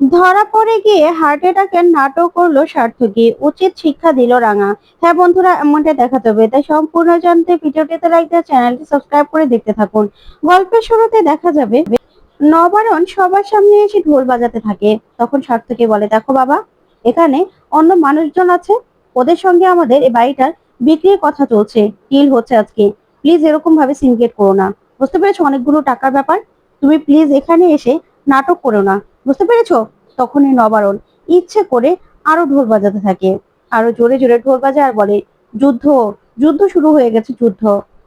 ধরা পড়ে গিয়ে হার্ট অ্যাটাকের নাটক করলো সার্থকী, উচিত শিক্ষা দিল রাঙা। হ্যাঁ বন্ধুরা, এমনটা দেখাতে হবে, তাই সম্পূর্ণ জানতে ভিডিওটিতে লাইক দিয়ে চ্যানেলটি সাবস্ক্রাইব করে দেখতে থাকুন। গল্পের শুরুতে দেখা যাবে নবারণ সবার সামনে এসে ঢোল বাজাতে থাকে। তখন সার্থকী বলে, দেখো বাবা, এখানে অন্য মানুষজন আছে, ওদের সঙ্গে আমাদের এই বাড়িটার বিক্রির কথা চলছে, ডিল হচ্ছে আজকে। প্লিজ এরকম ভাবে সিন্ডিকেট করো না, বুঝতে পেরেছো? অনেকগুলো টাকার ব্যাপার, তুমি প্লিজ এখানে এসে নাটক করো না, বুঝতে পেরেছো? তখনই নবারণ ইচ্ছে করে আরো ঢোল বাজাতে থাকে, আরো জোরে জোরে ঢোল বাজায় আর বলে, যুদ্ধ, যুদ্ধ শুরু হয়ে গেছে, যুদ্ধ।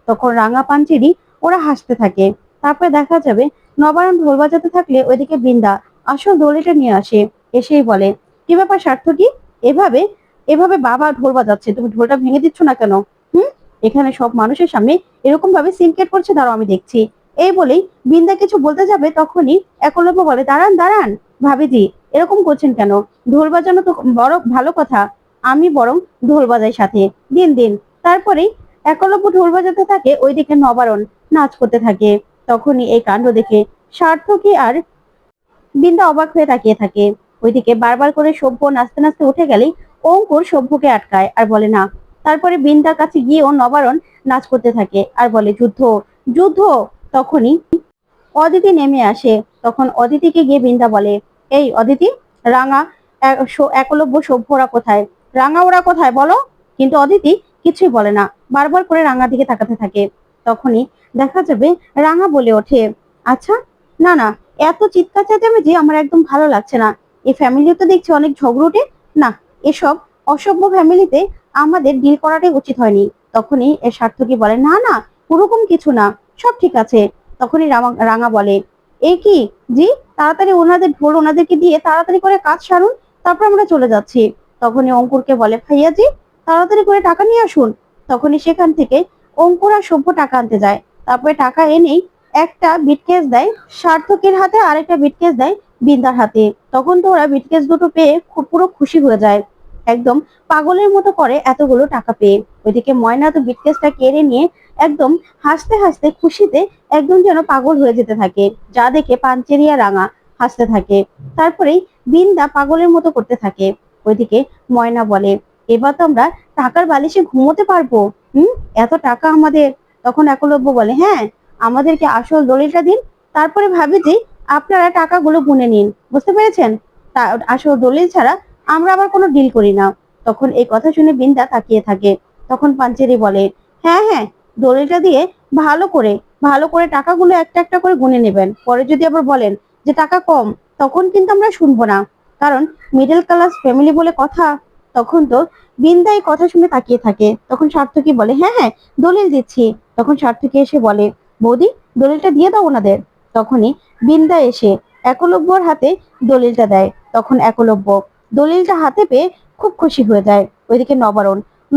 তখন রাঙা পাঞ্চেরি ওরা হাসতে থাকে। তারপরে দেখা যাবে নবারণ ঢোল বাজাতে থাকলে ওইদিকে বৃন্দা আসল দড়িটা নিয়ে আসে, এসেই বলে, কি ব্যাপার সার্থকী, এভাবে এভাবে বাবা ঢোল বাজাচ্ছে, তুমি ঢোলটা ভেঙে দিচ্ছ না কেন? হুম, এখানে সব মানুষের সামনে এরকম ভাবে সিনকেট করছে, দাঁড়াও আমি দেখছি। এই বলেই বৃন্দা কিছু বলতে যাবে, তখনই একলব্য বলে, দাঁড়ান দাঁড়ান ভাবিজি, এরকম করছেন কেন? ঢোল বাজানো তো বড় ভালো কথা, আমি বরং ঢোল বাজাই সাথে, দিন দিন। তারপরেই একলব্য ঢোল বাজাতে থাকে, ওইদিকে নবারণ নাচ করতে থাকে। তখনই এই কাণ্ড দেখে সার্থকী আর বৃন্দা অবাক হয়ে তাকিয়ে থাকে। ওইদিকে বারবার করে সভ্য নাচতে নাচতে উঠে গেলেই অঙ্কুর সভ্যকে আটকায় আর বলে না। তারপরে বৃন্দার কাছে গিয়েও নবারণ নাচ করতে থাকে আর বলে, যুদ্ধ, যুদ্ধ। তখনই অদিতি নেমে আসে। তখন অদিতিকে গিয়ে বৃন্দা বলে, এই অদিতি, রাঙা, একলব্য, সভ্য ওরা কোথায়? রাঙা ওরা কোথায় বলো? কিন্তু অদিতি কিছুই বলে না, বারবার করে রাঙার দিকে তাকাতে থাকে। তখনই দেখা যাবে রাঙা বলে ওঠে, আচ্ছা, না না, এত চিৎকার চেঁচামেচি আমার একদম ভালো লাগছে না। এই ফ্যামিলি তো দেখছি অনেক ঝগড়ুটে, না, এসব অসভ্য ফ্যামিলিতে আমাদের ডিল করাটাই উচিত হয়নি। তখনই এর সার্থকী বলে, না না, ওরকম কিছু না, সব ঠিক আছে। তখনই রাঙা বলে, এ কি জি, তাড়াতাড়ি ওনাদের ঢোল ওনাদেরকে দিয়ে তাড়াতাড়ি করে কাজ সারুন, তারপর আমরা চলে যাচ্ছি। তখনই অঙ্কুরকে বলে, ভাইয়া জি, তাড়াতাড়ি করে টাকা নিয়ে আসুন। তখনই সেখান থেকে অঙ্কুর আর সভ্য টাকা আনতে যায়। তারপরে টাকা এনেই একটা বিটকেস দেয় সার্থকের হাতে, আর একটা বিটকেস দেয় বৃন্দার হাতে। তখন তো ওরা বিটকেস দুটো পেয়ে খুব পুরো খুশি হয়ে যায়, একদম পাগলের মতো করে এতগুলো টাকা পেয়ে। ওইদিকে ময়না তো বিটকেসটা কেড়ে নিয়ে একদম হাসতে হাসতে খুশিতে একদম যেন পাগল হয়ে যেতে থাকে, যা দেখে পাঞ্চেরিয়া রাঙা হাসতে থাকে। তারপরেই বৃন্দা পাগলের মতো করতে থাকে। ওইদিকে ময়না বলে, এবার তো আমরা টাকার বালিশে ঘুমোতে পারবো। এত টাকা আমাদের। তখন একলব্য বলে, হ্যাঁ, আমাদেরকে আসল দলিলটা দিন, তারপরে ভাবি যে আপনারা টাকাগুলো গুনে নিন, বুঝতে পেরেছেন? আসল দলিল ছাড়া আমরা আবার কোনো ডিল করি না। তখন এই কথা শুনে বৃন্দা তাকিয়ে থাকে। তখন পাঞ্চেরি বলে, হ্যাঁ হ্যাঁ, দলিলটা দিয়ে ভালো করে ভালো করে টাকাগুলো একটা একটা করে গুনে নেবেন, পরে যদি আবার বলেন যে টাকা কম, তখন কিন্তু আমরা শুনবো না, কারণ মিডল ক্লাস ফ্যামিলি বলে কথা। তখন তো বৃন্দা এই কথা শুনে তাকিয়ে থাকে। তখন সার্থকী বলে, হ্যাঁ হ্যাঁ, দলিল দিচ্ছি। তখন সার্থকী এসে বলে, বৌদি, দলিলটা দিয়ে দাও ওনাদের। তখনই বৃন্দা এসে একলব্যর হাতে দলিলটা দেয়। তখন একলব্য দলিলটা হাতে পেয়ে খুব খুশি হয়ে যায়। ওইদিকে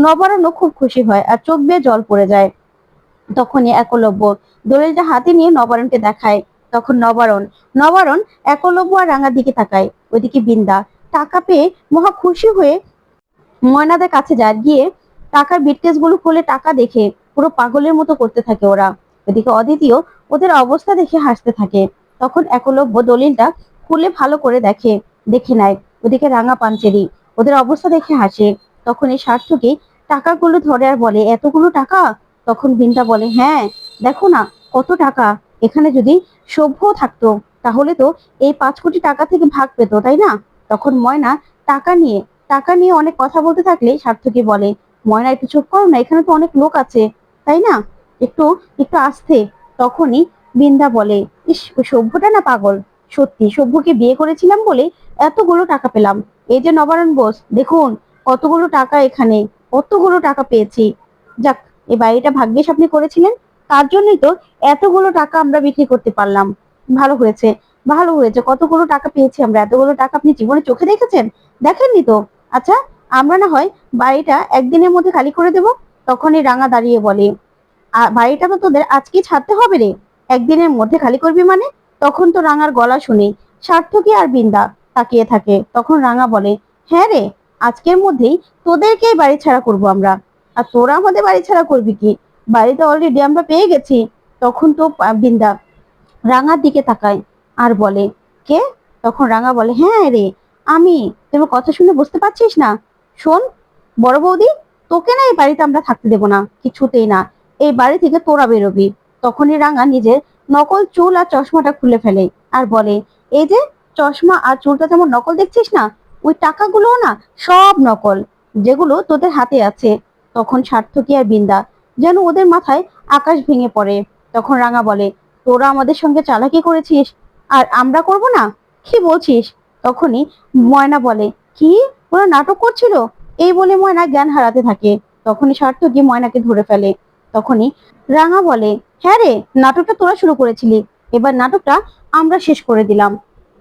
নবারণও খুব খুশি হয় আর চোখ বেয়ে জল পড়ে যায়। তখনই একলব্য দলিলটা হাতে নিয়ে নবারণকে দেখায়। তখন নবারণ একলব্য আর রাঙার দিকে তাকায়। ওইদিকে বৃন্দা টাকা পেয়ে মহা খুশি হয়ে ময়নাদের কাছে যায়, গিয়ে টাকার বিটকেস গুলো খুলে টাকা দেখে পুরো পাগলের মতো করতে থাকে ওরা। ওইদিকে অদিতিও ওদের অবস্থা দেখে হাসতে থাকে। তখন একলব্য দলিলটা খুলে ভালো করে দেখে নেয়। ওদিকে রাঙা পাঞ্চেরি ওদের অবস্থা দেখে হাসে। তখন এই সার্থকী টাকাগুলো ধরে আর বলে, এতগুলো টাকা? তখন বৃন্দা বলে, হ্যাঁ, দেখো না কত টাকা। এখানে যদি সভ্য থাকতো তাহলে তো এই 5 কোটি টাকা থেকে ভাগ পেত, তাই না? তখন ময়না টাকা নিয়ে টাকা নিয়ে অনেক কথা বলতে থাকলে সার্থকী বলে, ময়না একটু চুপ করো না, এখানে তো অনেক লোক আছে, তাই না? একটু একটু আস্তে। তখনই বৃন্দা বলে, ইস, ওই সভ্যটা না পাগল, সত্যি সভ্যকে বিয়ে করেছিলাম বলে এতগুলো টাকা পেলাম। এই যে নবারণ বোস, দেখুন কতগুলো টাকা, এখানে কতগুলো টাকা পেয়েছি। যাক, এই বাড়িটা ভাগ্যিস আপনি করেছিলেন, তার জন্যই তো এতগুলো টাকা আমরা বিক্রি করতে পারলাম। ভালো হয়েছে, ভালো হয়েছে, কতগুলো টাকা পেয়েছি আমরা। এতগুলো টাকা আপনি জীবনে চোখে দেখেছেন? দেখেননি তো। আচ্ছা, আমরা না হয় বাড়িটা একদিনের মধ্যে খালি করে দেব। তখনই রাঙা দাঁড়িয়ে বলে, বাড়িটা তো তোদের আজকেই ছাড়তে হবে রে, একদিনের মধ্যে খালি করবি মানে? তখন তো রাঙার গলা শুনে সার্থকী আর বৃন্দা তাকিয়ে থাকে। তখন রাঙা বলে, হ্যাঁ রে, আজকের মধ্যেই তোদেরকেই বাড়ি ছাড়া করব আমরা। আর তোরা আমাদের বাড়ি ছাড়া করবি কি? বাড়িতে অলরেডি আমরা পেয়ে গেছি। তখন তো বৃন্দা রাঙার দিকে তাকায় আর বলে, কে? তখন রাঙা বলে, হ্যাঁ রে আমি। তুমি কথা শুনে বুঝতে পারছিস না? শোন বড় বৌদি, তোকে না এই বাড়িতে আমরা থাকতে দেবো না, কিছুতেই না। এই বাড়ি থেকে তোরা বেরোবি। তখনই রাঙা নিজের নকল চুল আর চশমাটা খুলে ফেলে আর বলে, এই যে চশমা আর চুলটা যেমন নকল দেখছিস না, ওই টাকাগুলো না সব নকল, যেগুলো তোদের হাতে আছে। তখন সার্থকী আর বিন্দা যেন ওদের মাথায় আকাশ ভেঙে পড়ে। তখন রাঙা বলে, তোরা আমাদের সঙ্গে চালাকি করেছিস আর আমরা করব না? কি বলছিস? তখনই ময়না বলে, কি ওরা নাটক করছিল? এই বলে ময়না জ্ঞান হারাতে থাকে। তখনই সার্থকী ময়নাকে ধরে ফেলে। তখনই রাঙা বলে, হ্যাঁ রে, নাটকটা তোরা শুরু করেছিলি, এবার নাটকটা আমরা শেষ করে দিলাম।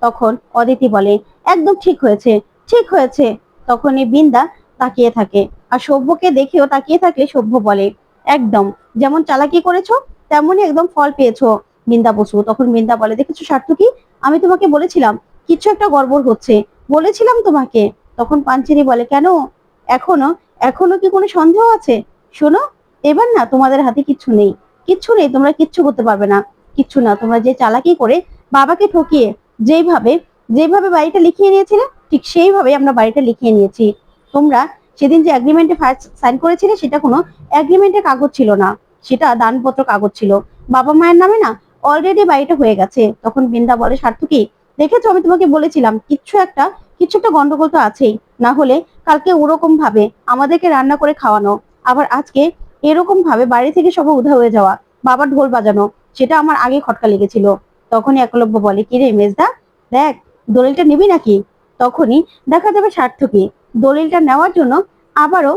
তখন অদিতি বলে, একদম ঠিক হয়েছে, ঠিক হয়েছে। তখনই বিন্দা তাকিয়ে থাকে আর সভ্যকে দেখেও তাকিয়ে থাকলে সভ্য বলে, একদম যেমন চালাকি করেছো তেমনই একদম ফল পেয়েছো বিন্দা বসু। তখন বিন্দা বলে, দেখেছো সার্থকী, আমি তোমাকে বলেছিলাম কিছু একটা গড়বড় হচ্ছে, বলেছিলাম তোমাকে। তখন পাঞ্চেরি বলে, কেন? এখনো এখনো কি কোনো সন্দেহ আছে? শোনো, এবার না তোমাদের হাতে কিচ্ছু নেই, কিচ্ছু নেই, তোমরা কিচ্ছু করতে পারবে না, কিচ্ছু না। তোমরা যে চালাকি করে বাবাকে ঠকিয়ে যেইভাবে যেভাবে বাড়িটা লিখিয়ে নিয়েছিলে, ঠিক সেইভাবে আমরা বাড়িটা লিখিয়ে নিয়েছি। তোমরা সেদিন যে এগ্রিমেন্টে সাইন করেছিলে সেটা কোনো এগ্রিমেন্টের কাগজ ছিল না, সেটা দানপত্র কাগজ ছিল। বাবা মায়ের নামে না অলরেডি বাড়িটা হয়ে গেছে। তখন বিন্দা বলে, সার্থকী দেখেছো, আমি তোমাকে বলেছিলাম কিছু একটা গন্ডগোল তো আছেই, না হলে কালকে ওরকম ভাবে আমাদেরকে রান্না করে খাওয়ানো, আবার আজকে এরকম ভাবে বাড়ি থেকে সবাই উধাও হয়ে যাওয়া, বাবার ঢোল বাজানো, সেটা আমার আগে খটকা লেগেছিল। তখনই একলব্য বলে, কি রে মেজদা, দেখ দলিলটা নিবি নাকি? তখনই দেখা যাবে সার্থকী দলিলটা নেওয়ার জন্য আবারও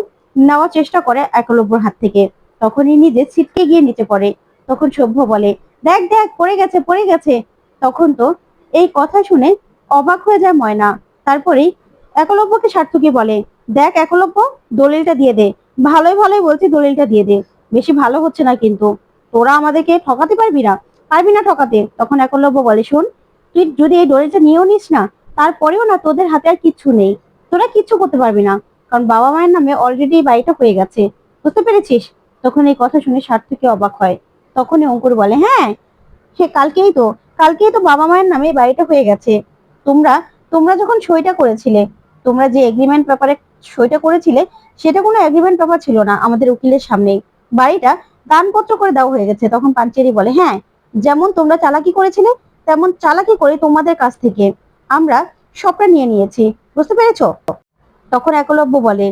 নেওয়ার চেষ্টা করে একলব্যর হাত থেকে। তখনই নিজে ছিটকে গিয়ে নিচে পড়ে। তখন সভ্য বলে, দেখ দেখ পড়ে গেছে, পড়ে গেছে। তখন তো এই কথা শুনে অবাক হয়ে যায় ময়না। তারপরেই একলব্যকে সার্থকী বলে, দেখ একলব্য, দলিলটা দিয়ে দে, ভালোই ভালোই বলছি, দলিলটা দিয়ে দে, বেশি ভালো হচ্ছে না কিন্তু। তোরা আমাদেরকে ঠকাতে পারবি না, পারবি না ঠকাতে। তখন একলব্য বলে, শোন, তুই যদি এই দলিলটা নিয়েও নিস না, তারপরেও না তোদের হাতে আর কিচ্ছু নেই, তোরা কিচ্ছু করতে পারবি না, কারণ বাবা মায়ের নামে অলরেডি বাড়িটা হয়ে গেছে, বুঝতে পেরেছিস? তখন এই কথা শুনে সার্থকী অবাক হয়। তখনই অঙ্কুর বলে, হ্যাঁ সে কালকেই তো বাবা মায়ের নামে বাড়িটা হয়ে গেছে। তোমরা তোমরা যখন সইটা করেছিলে, তোমরা যে এগ্রিমেন্ট পেপারে সইটা করেছিলে, সেটা কোনো এগ্রিমেন্ট পেপার ছিল না, আমাদের উকিলের সামনে বাড়িটা দানপত্র করে দেওয়া হয়ে গেছে। তখন পাঞ্চেরি বলে, হ্যাঁ, যেমন তোমরা চালাকি করেছিলে তেমন চালাকি করে তোমাদের কাছ থেকে আমরা সবটা নিয়ে নিয়েছি, বুঝতে পেরেছো? তখন একলব্য বলে,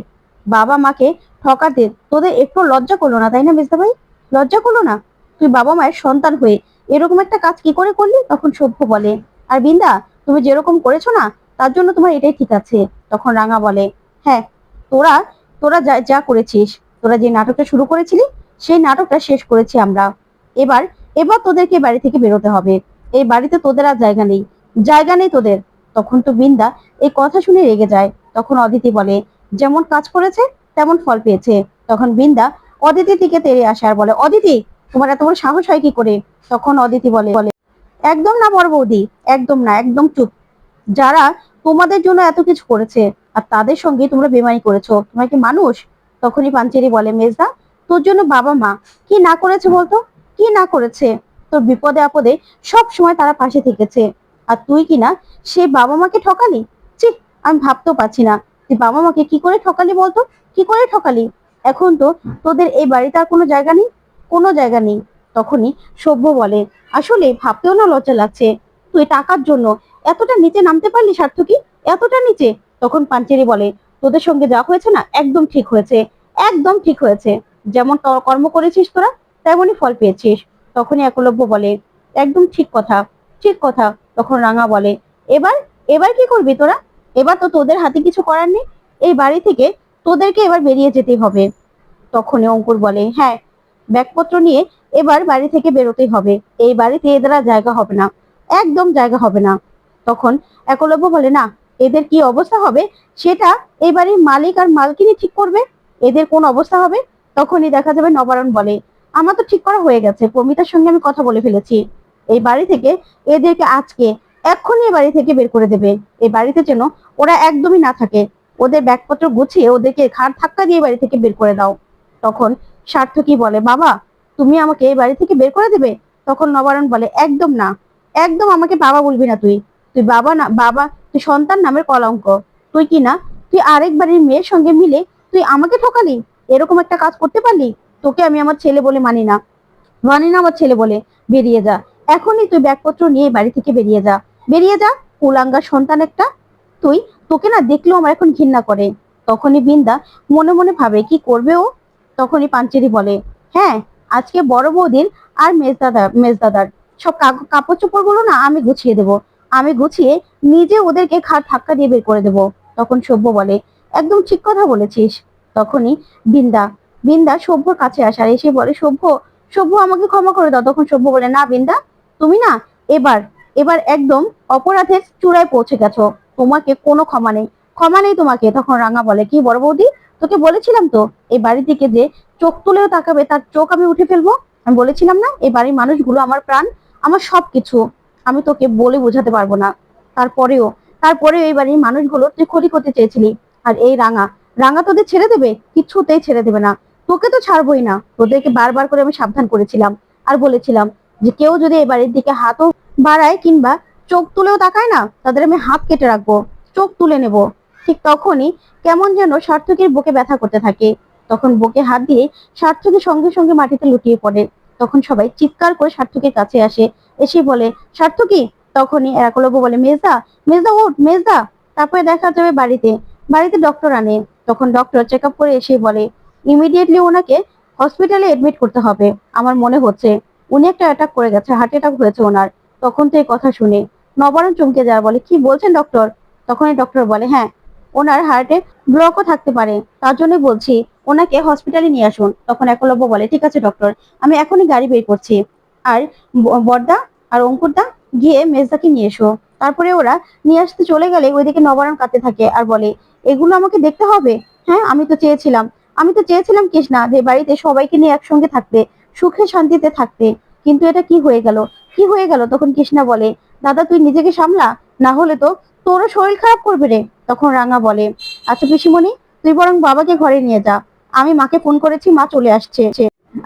বাবা মাকে ঠকাতে তোদের একটু লজ্জা করলো না, তাই না মেজদা ভাই? লজ্জা করলো না? তুই বাবা মায়ের সন্তান হয়ে এরকম একটা কাজ কি করে করলি? তখন সভ্য বলে, আর বিন্দা, তুমি যেরকম করেছো না, তার জন্য তোমার এটাই ঠিক আছে। তখন রাঙা বলে, হ্যাঁ, তোরা তোরা যা যা করেছিস, তোরা যে নাটকটা শুরু করেছিলি সেই নাটকটা শেষ করেছি আমরা। এবার এবার তোদেরকে বাড়ি থেকে বেরোতে হবে, এই বাড়িতে তোদের আর জায়গা নেই, জায়গা নেই তোদের। তখন তো বিন্দা এই কথা শুনে রেগে যায়। তখন অদিতি বলে, যেমন কাজ করেছে তেমন ফল পেয়েছে। তখন বিন্দা অদিতির দিকে তেড়ে আসে আর বলে, অদিতি, তোমার এত বড় সাহস হয় কি করে? তখন অদিতি বলে, একদম না বড় বৌদি, একদম না, একদম চুপ। যারা তোমাদের জন্য এত কিছু করেছে আর তাদের সঙ্গে তোমরা বেমানি করেছো, তোমরা কি মানুষ? তখনই পাঞ্চেরি বলে, মেজদা, তোর জন্য বাবা মা কি না করেছে বলতো, কি না করেছে? তোর বিপদে আপদে সব সময় তারা পাশে থেকেছে, আর তুই কিনা সেই বাবা মাকে ঠকালি। ছি, আমি ভাবতেও পারছি না তুই বাবা মাকে কি করে ঠকালি বলতো, কি করে ঠকালি? এখন তো তোদের এই বাড়িতে আর কোনো জায়গা নেই, কোনো জায়গা নেই। তখনই সভ্য বলে, আসলে ভাবতেও না লজ্জা লাগছে, তুই টাকার জন্য এতটা নিচে নামতে পারলি সার্থকী, এতটা নিচে? তখন পাঞ্চেরি বলে, তোদের সঙ্গে যা হয়েছে না একদম ঠিক হয়েছে, একদম ঠিক হয়েছে, যেমন কর্ম করেছিস তোরা তেমনই ফল পেয়েছিস। তখনই একলব্য বলে, একদম ঠিক কথা, ঠিক কথা। তখন রাঙা বলে, এবার এবার কি করবি তোরা? এবার তো তোদের হাতে কিছু করার নেই, এই বাড়ি থেকে তোদেরকে এবার বেরিয়ে যেতেই হবে। তখনই অঙ্কুর বলে, হ্যাঁ, ব্যাগপত্র নিয়ে এবার বাড়ি থেকে বেরোতেই হবে, এই বাড়িতে এদের আর জায়গা হবে না, একদম জায়গা হবে না। তখন একলব্য বলে, না, এদের কি অবস্থা হবে সেটা এই বাড়ির মালিক আর মালকিনি ঠিক করবে, এদের কোন অবস্থা হবে। তখনই দেখা যাবে নবারণ বলে, আমার তো ঠিক করা হয়ে গেছে, প্রমিতার সঙ্গে আমি কথা বলে ফেলেছি, এই বাড়ি থেকে এদেরকে আজকে এক্ষুনি এই বাড়ি থেকে বের করে দেবে, এই বাড়িতে যেন ওরা একদমই না থাকে, ওদের ব্যাগপত্র গুছিয়ে ওদেরকে ঘাড় ধাক্কা দিয়ে বাড়ি থেকে বের করে দাও। তখন সার্থকী বলে, বাবা, তুমি আমাকে এই বাড়ি থেকে বের করে দেবে? তখন নবারণ বলে, একদম না, একদম আমাকে বাবা বলবি না তুই, তুই বাবা না, বাবা তুই সন্তান নামের কলঙ্ক। তুই কি না, তুই আরেক বাড়ির মেয়ের সঙ্গে মিলে তুই আমাকে ঠকালি, এরকম একটা কাজ করতে পারলি? তোকে আমি আমার ছেলে বলে মানি না, মানি না আমার ছেলে বলে। বেরিয়ে যা, এখনই তুই ব্যাগপত্র নিয়ে বাড়ি থেকে বেরিয়ে যা, বেরিয়ে যা, কুলাঙ্গার সন্তান একটা তুই। তোকে না দেখলেও আমার এখন ঘৃণা করে। তখনই বিন্দা মনে মনে ভাবে কি করবে ও। তখনই পাঞ্চেরি বলে, হ্যাঁ, আজকে বড় বৌদির আর মেজদাদার সব কাপড় চোপড় গুলো না আমি গুছিয়ে দেবো, আমি গুছিয়ে নিজে ওদেরকে ঘাট ধাক্কা দিয়ে বের করে দেবো। তখন সভ্য বলে, একদম ঠিক কথা বলেছিস। তখনই বিন্দা বিন্দা সভ্যর কাছে আসে আর এসে বলে, সভ্য, সভ্য আমাকে ক্ষমা করে দাও। তখন সভ্য বলে, না বিন্দা, তুমি না এবার এবার একদম অপরাধের চূড়ায় পৌঁছে গেছো, তোমাকে কোনো ক্ষমা নেই, ক্ষমা নেই তোমাকে। তখন রাঙা বলে, কি বড় বৌদি, তোকে বলেছিলাম তো এই বাড়ি থেকে যে চোখ তুলেও তাকাবে তার চোখ আমি উঠে ফেলবো। আমি বলেছিলাম না, এই বাড়ির মানুষগুলো আমার প্রাণ, আমার সবকিছু। আমি তোকে বলে বোঝাতে পারবো না। তারপরেও তারপরেও এই বাড়ির মানুষগুলো তুই ক্ষতি করতে চেয়েছিলি। আর এই রাঙা রাঙা তোদের ছেড়ে দেবে? কিছুতেই ছেড়ে দেবে না। তোকে তো ছাড়বোই না। তোদেরকে বারবার করে আমি সাবধান করেছিলাম আর বলেছিলাম যে কেউ যদি এই বাড়ির দিকে হাতও বাড়ায় কিংবা চোখ তুলেও তাকায় না, তাদের আমি হাত কেটে রাখবো, চোখ তুলে নেব। ঠিক তখনই কেমন যেন সার্থকীর বুকে ব্যথা করতে থাকে। তখন বুকে হাত দিয়ে সার্থকী সঙ্গে সঙ্গে মাটিতে লুটিয়ে পড়ে। তখন সবাই চিৎকার করে সার্থকীর কাছে আসে, এসে বলে, সার্থকী। তখনই একলব্য বলে, মেজদা, মেজদা ওঠ, মেজদা। তারপরে দেখা যাবে বাড়িতে বাড়িতে ডক্টর আনে। তখন ডক্টর চেক আপ করে এসে বলে, ইমিডিয়েটলি ওনাকে হসপিটালে এডমিট করতে হবে। আমার মনে হচ্ছে উনি একটা অ্যাটাক করে গেছে, হার্ট অ্যাটাক হয়েছে ওনার। তখন তো এই কথা শুনে নবারণ চমকে যায়, বলে, কি বলছেন ডক্টর? তখনই ডক্টর বলে, হ্যাঁ, ওনার হার্টে ব্লকও থাকতে পারে, তার জন্যই বলছি ওনাকে হসপিটালে নিয়ে আসুন। তখন একলব্য বলে, ঠিক আছে ডক্টর, আমি এখনই গাড়ি বের করছি। আর বড়দা আর অঙ্কুরদা গিয়ে মেজদাকে নিয়ে এসো। তারপরে ওরা নিয়ে আসতে চলে গেলে ওইদিকে নবারণ কাঁদতে থাকে আর বলে, এগুলো আমাকে দেখতে হবে? হ্যাঁ, আমি তো চেয়েছিলাম কৃষ্ণা যে বাড়িতে সবাইকে নিয়ে একসঙ্গে থাকতে, সুখে শান্তিতে থাকতে, কিন্তু এটা কি হয়ে গেল, কি হয়ে গেল? তখন কৃষ্ণা বলে, দাদা তুই নিজেকে সামলা, না হলে তো তোরও শরীর খারাপ করবে রে। তখন রাঙা বলে, আচ্ছা পিসিমণি, তুই বরং বাবাকে ঘরে নিয়ে যা, আমি মাকে ফোন করেছি, মা চলে আসছে।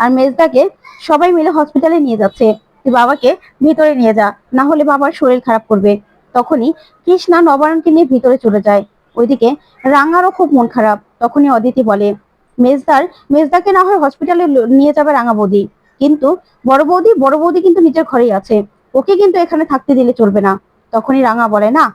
আর মেজদাকে সবাই মিলে হসপিটালে নিয়ে যাচ্ছে, তুই বাবাকে ভিতরে নিয়ে যা, না হলে বাবার শরীর খারাপ করবে। তখনই কৃষ্ণা নবারণকে নিয়ে ভিতরে চলে যায়। ওইদিকে রাঙারও খুব মন খারাপ। তখনই অদিতি বলে, মেজদাকে না হয় হসপিটালে নিয়ে যাবে রাঙা বৌদি, কিন্তু বড় বৌদি কিন্তু নিজের ঘরেই আছে, ওকে কিন্তু এখানে থাকতে দিলে চলবে না। তখনই রাঙা বলে, না,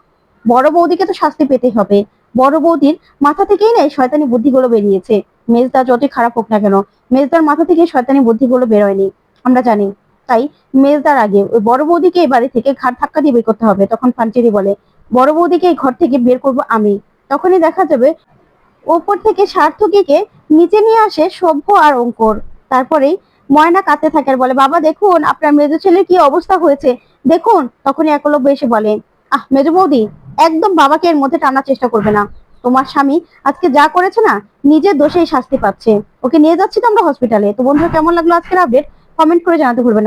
বড় বৌদিকে তো শাস্তি পেতেই হবে। বড় বৌদির মাথা থেকেই না এই শয়তানি বুদ্ধিগুলো বেরিয়েছে। মেজদা যতই খারাপ হোক না কেন, মেজদার মাথা থেকে শয়তানি বুদ্ধিগুলো বেরোয়নি, আমরা জানি। তাই মেজদার আগে ওই বড় বৌদিকে এই বাড়ি থেকে ঘাট ধাক্কা দিয়ে বের করতে হবে। তখন পাঞ্চেরি বলে, বড় বৌদিকে এই ঘর থেকে বের করব আমি। তখনই দেখা যাবে ওপর থেকে সার্থকীকে নিচে নিয়ে আসে সভ্য আর অঙ্কুর। তারপরেই ময়না কাঁদতে থাকে আর বলে, বাবা দেখুন আপনার মেজো ছেলের কি অবস্থা হয়েছে, দেখুন। তখনই একলব্য এসে বলে, মেজো বৌদি, একদম বাবাকে এর মধ্যে টানার চেষ্টা করবে না। তোমার স্বামী আজকে যা করেছে না, নিজের দোষেই শাস্তি পাচ্ছে। ওকে নিয়ে যাচ্ছি তো আমরা হসপিটালে। তো বন্ধুরা, কেমন লাগলো আজকের আপডেট, কমেন্ট করে জানাতে ভুলবেন না।